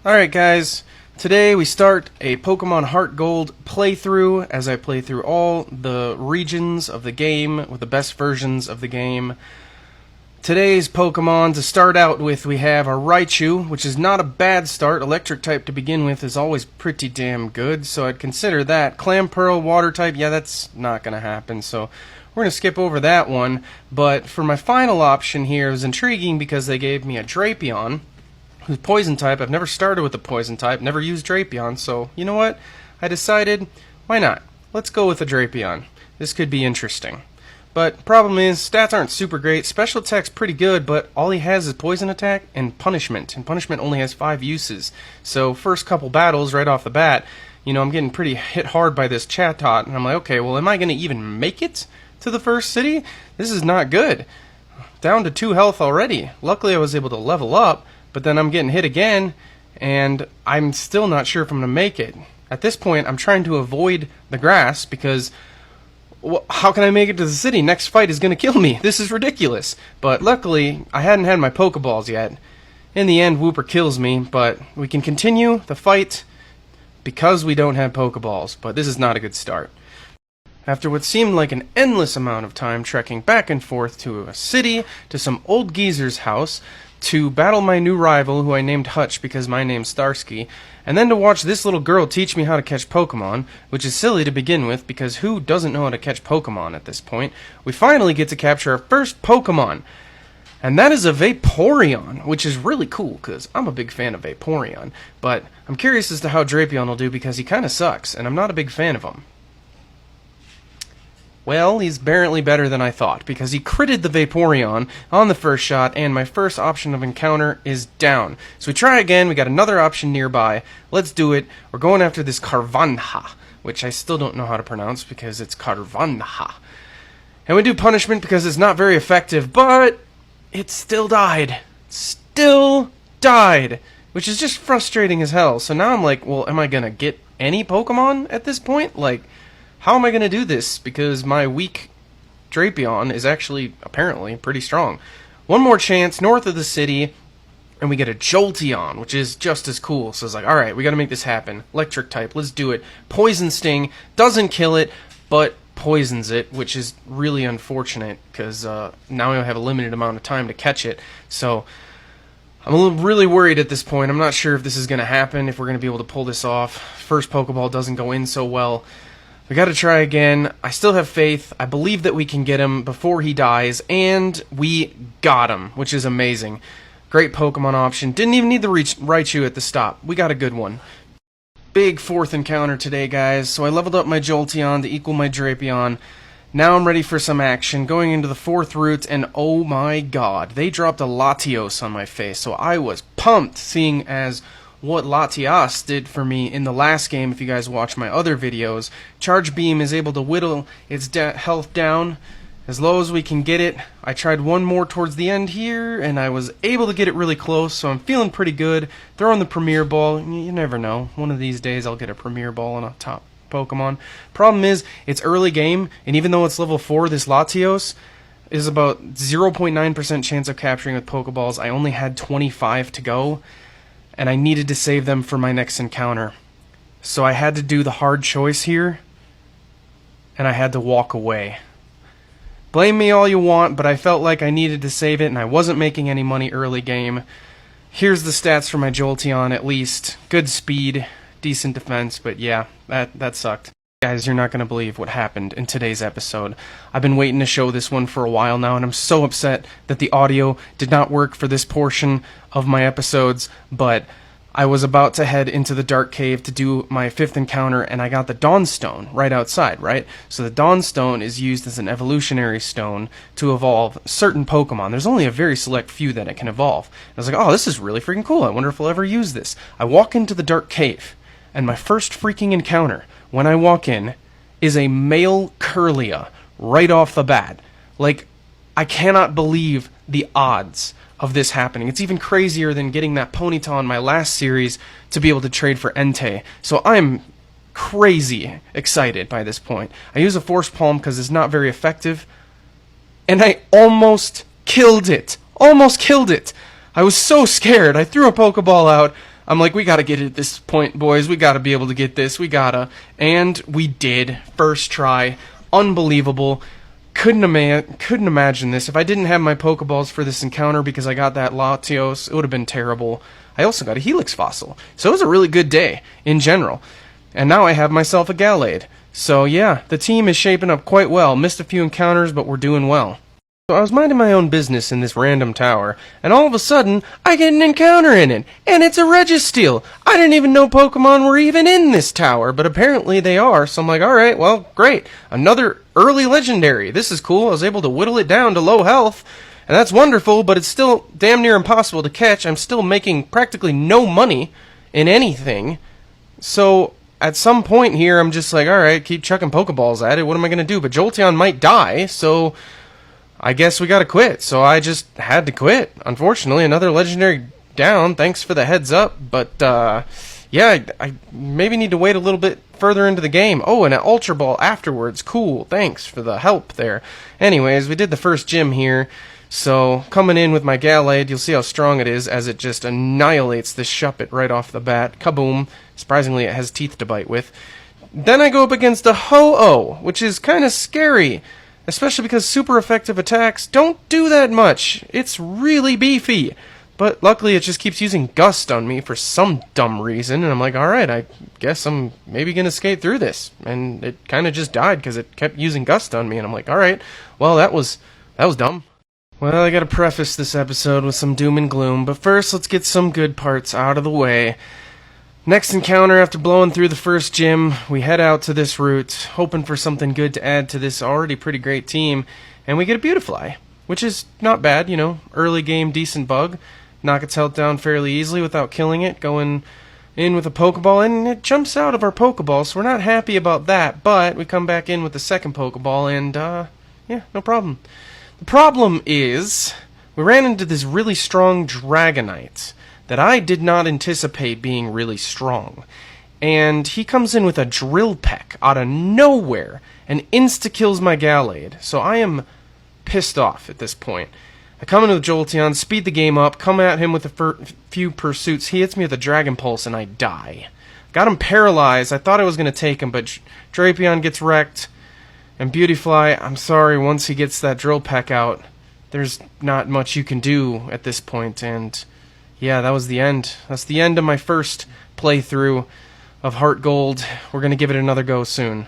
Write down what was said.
Alright guys, today we start a Pokemon HeartGold playthrough as I play through all the regions of the game with the best versions of the game. Today's Pokemon, to start out with, we have a Raichu, which is not a bad start. Electric type to begin with is always pretty damn good, so I'd consider that. Clamperl, water type, yeah, that's not going to happen, so we're going to skip over that one. But for my final option here, it was intriguing because they gave me a Drapion, who's poison type. I've never started with a poison type, never used Drapion, so you know what? I decided, why not? Let's go with a Drapion. This could be interesting. But problem is, stats aren't super great. Special attack's pretty good, but all he has is poison attack and punishment. And punishment only has 5 uses. So first couple battles right off the bat, you know, I'm getting pretty hit hard by this Chatot, and I'm like, okay, well, am I going to even make it to the first city? This is not good. Down to 2 health already. Luckily I was able to level up, but then I'm getting hit again, and I'm still not sure if I'm going to make it. At this point, I'm trying to avoid the grass because, well, how can I make it to the city? Next fight is going to kill me. This is ridiculous. But luckily, I hadn't had my Pokeballs yet. In the end, Wooper kills me, but we can continue the fight because we don't have Pokeballs. But this is not a good start. After what seemed like an endless amount of time trekking back and forth to a city, to some old geezer's house, to battle my new rival, who I named Hutch because my name's Starsky, and then to watch this little girl teach me how to catch Pokemon, which is silly to begin with because who doesn't know how to catch Pokemon at this point, we finally get to capture our first Pokemon. And that is a Vaporeon, which is really cool because I'm a big fan of Vaporeon, but I'm curious as to how Drapion will do because he kind of sucks, and I'm not a big fan of him. Well, he's apparently better than I thought, because he critted the Vaporeon on the first shot, and my first option of encounter is down. So we try again, we got another option nearby. Let's do it. We're going after this Carvanha, which I still don't know how to pronounce because it's Carvanha. And we do punishment because it's not very effective, but it still died. Still died, which is just frustrating as hell. So now I'm like, well, am I going to get any Pokemon at this point? Like, how am I going to do this? Because my weak Drapion is actually, apparently, pretty strong. One more chance north of the city, and we get a Jolteon, which is just as cool. So it's like, alright, we got to make this happen. Electric type, let's do it. Poison Sting, doesn't kill it, but poisons it, which is really unfortunate, because now I have a limited amount of time to catch it. So I'm really worried at this point. I'm not sure if this is going to happen, if we're going to be able to pull this off. First Pokeball doesn't go in so well. We gotta try again. I still have faith. I believe that we can get him before he dies, and we got him, which is amazing. Great Pokemon option. Didn't even need the Raichu at the stop. We got a good one. Big fourth encounter today, guys. So I leveled up my Jolteon to equal my Drapion. Now I'm ready for some action. Going into the 4th route, and oh my god, they dropped a Latios on my face. So I was pumped, seeing as what Latias did for me in the last game. If you guys watch my other videos, Charge Beam is able to whittle its health down as low as we can get it. I tried one more towards the end here, and I was able to get it really close, so I'm feeling pretty good. Throwing the Premier Ball, you never know. One of these days I'll get a Premier Ball on a top Pokemon. Problem is, it's early game, and even though it's level 4, this Latios is about 0.9% chance of capturing with Pokeballs. I only had 25 to go, and I needed to save them for my next encounter. So I had to do the hard choice here, and I had to walk away. Blame me all you want, but I felt like I needed to save it, and I wasn't making any money early game. Here's the stats for my Jolteon, at least. Good speed, decent defense, but yeah, that sucked. Guys, you're not going to believe what happened in today's episode. I've been waiting to show this one for a while now, and I'm so upset that the audio did not work for this portion of my episodes, but I was about to head into the Dark Cave to do my 5th encounter, and I got the Dawnstone right outside, right? So the Dawnstone is used as an evolutionary stone to evolve certain Pokemon. There's only a very select few that it can evolve. And I was like, oh, this is really freaking cool. I wonder if I'll ever use this. I walk into the Dark Cave, and my first freaking encounter, when I walk in, is a male Curlia right off the bat. Like, I cannot believe the odds of this happening. It's even crazier than getting that Ponyta in my last series to be able to trade for Entei. So I'm crazy excited by this point. I use a Force Palm because it's not very effective, and I almost killed it. Almost killed it. I was so scared. I threw a Pokeball out, I'm like, we gotta get it at this point, boys. We gotta be able to get this. We gotta. And we did. First try. Unbelievable. Couldn't imagine this. If I didn't have my Pokeballs for this encounter because I got that Latios, it would have been terrible. I also got a Helix Fossil. So it was a really good day, in general. And now I have myself a Gallade. So yeah, the team is shaping up quite well. Missed a few encounters, but we're doing well. So I was minding my own business in this random tower, and all of a sudden, I get an encounter in it, and it's a Registeel. I didn't even know Pokemon were even in this tower, but apparently they are, so I'm like, alright, well, great. Another early legendary. This is cool. I was able to whittle it down to low health, and that's wonderful, but it's still damn near impossible to catch. I'm still making practically no money in anything, so at some point here, I'm just like, alright, keep chucking Pokeballs at it. What am I going to do? But Jolteon might die, so I guess we gotta quit. So I just had to quit. Unfortunately, another legendary down. Thanks for the heads up. But, yeah, I maybe need to wait a little bit further into the game. Oh, and an Ultra Ball afterwards. Cool. Thanks for the help there. Anyways, we did the first gym here. So, coming in with my Gallade, you'll see how strong it is as it just annihilates this Shuppet right off the bat. Kaboom. Surprisingly, it has teeth to bite with. Then I go up against a Ho-Oh, which is kind of scary. Especially because super effective attacks don't do that much. It's really beefy. But luckily it just keeps using Gust on me for some dumb reason. And I'm like, alright, I guess I'm maybe going to skate through this. And it kind of just died because it kept using Gust on me. And I'm like, alright, well that was dumb. Well, I gotta preface this episode with some doom and gloom. But first, let's get some good parts out of the way. Next encounter, after blowing through the first gym, we head out to this route, hoping for something good to add to this already pretty great team, and we get a Beautifly, which is not bad, you know, early game decent bug, knock its health down fairly easily without killing it, going in with a Pokeball, and it jumps out of our Pokeball, so we're not happy about that, but we come back in with the second Pokeball, and, yeah, no problem. The problem is, we ran into this really strong Dragonite that I did not anticipate being really strong. And he comes in with a Drill Peck out of nowhere and insta-kills my Gallade. So I am pissed off at this point. I come in with Jolteon, speed the game up, come at him with a few pursuits. He hits me with a Dragon Pulse and I die. Got him paralyzed. I thought I was going to take him, but Drapion gets wrecked. And Beautifly, I'm sorry, once he gets that Drill Peck out, there's not much you can do at this point, and yeah, that was the end. That's the end of my first playthrough of HeartGold. We're going to give it another go soon.